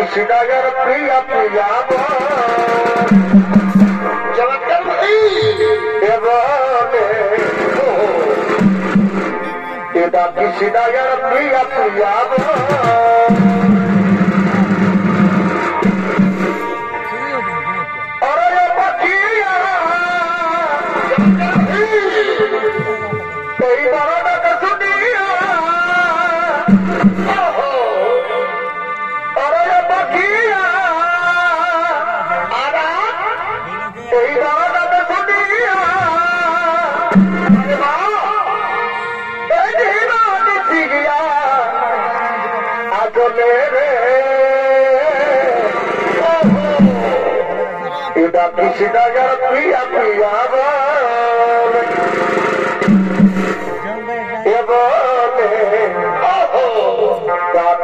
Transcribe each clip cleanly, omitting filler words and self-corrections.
কৃষ্ণাগার প্রিয়া প্রিয়া এটা কৃষ্ণাগার প্রিয়া প্রিয়া এই বড়টাকে শুনিয়া এই বড়টাকে শুনিয়া আসলে রে এটা কৃষ্ণাগার প্রিয়া প্রিয়া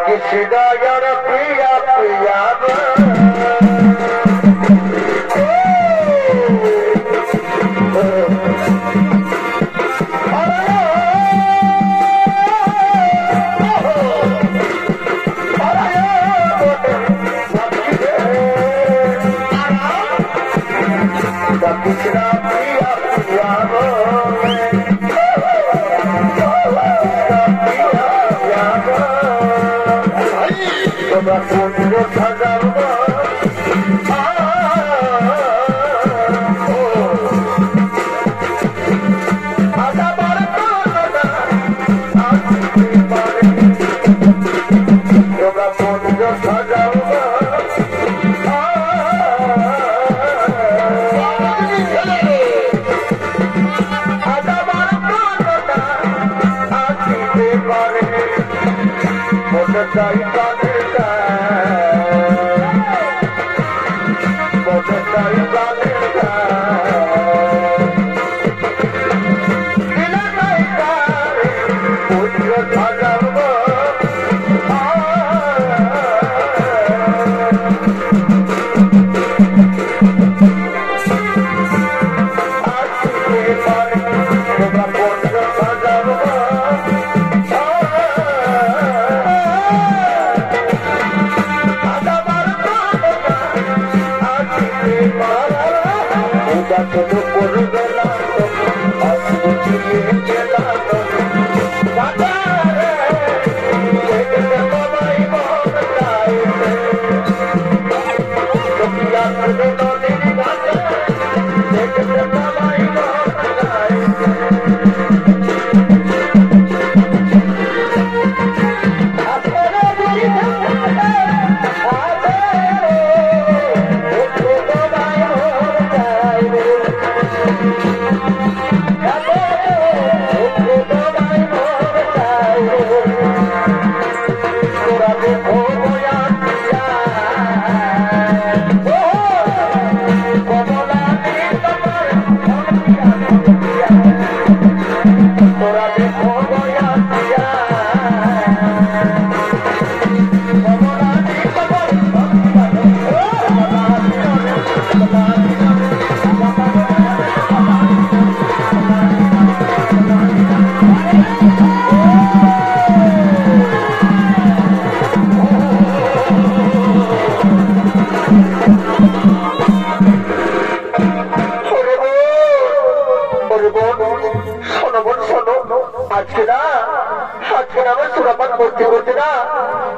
কৃষ্ণাগার প্রিয়া প্রিয়া কৃষ্ণা প্রিয়া প্রিয়া তোমরা কুঞ্জ সাজাব তোমরা কুঞ্জ সাজাব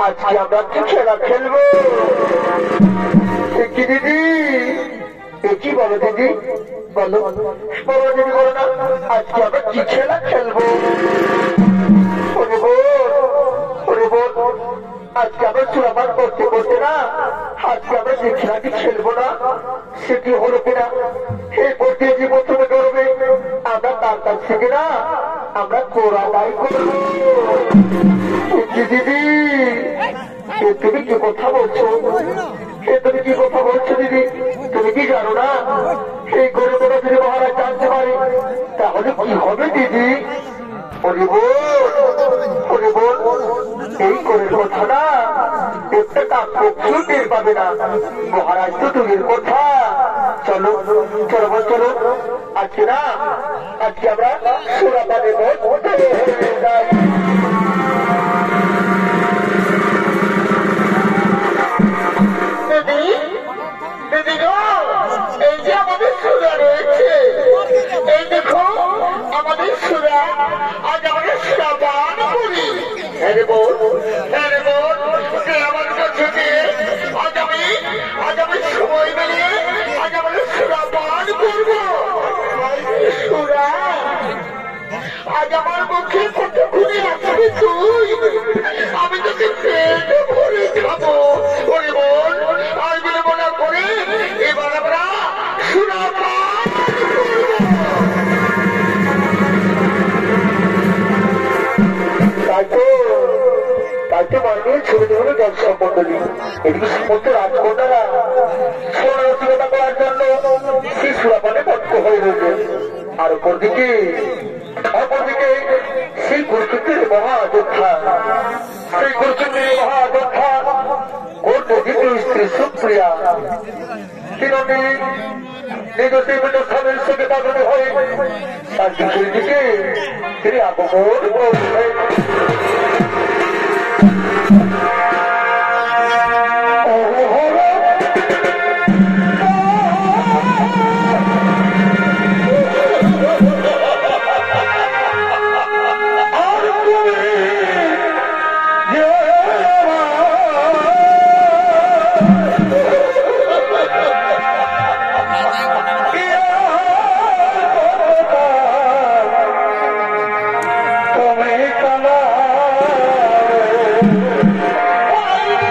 আজকে আমরা কি খেলা খেলবো কি দিদি কি বলো দিদি বলো বলো দিদি বলো না আজকে আমরা কি খেলা খেলবো আজকে আমরা সুরাপান করতে করতে না আজকে আমরা যে খেলাটি খেলবো না সেটি হলো কিনা এই করতে যে প্রথমে করবে আমরা তার কাছ থেকে না আমরা কোরআনাই করবো দিদি তুমি কি কথা বলছো তুমি কি কথা বলছো দিদি তুমি কি জানো না এই গরুটা যদি মহারাজ জানতে পারে তাহলে কি হবে দিদি এই করে কথা না একটা কাকু টের পাবে না মহারাজ তো দূরের কথা চলো চলো চলো আজকে না আজকে আমরা সুরাপানে যাই নিয়ে ছোট ছোট দর্শক মন্ডলী এদিকে সমস্ত রাজকন্যারা সোনা রসিকতা করার জন্য সেই সুরাপানে বদ্ধ হয়ে রয়েছে। আর অপরদিকে সেই কুরুক্ষেত্রের মহাযোদ্ধা ওর দ্বিতীয় স্ত্রী সুপ্রিয়া তিনি নিজ জীবিত স্বামীর সঙ্গে বাগানে হয়ে তার দিকে তিনি আগমন করছেন।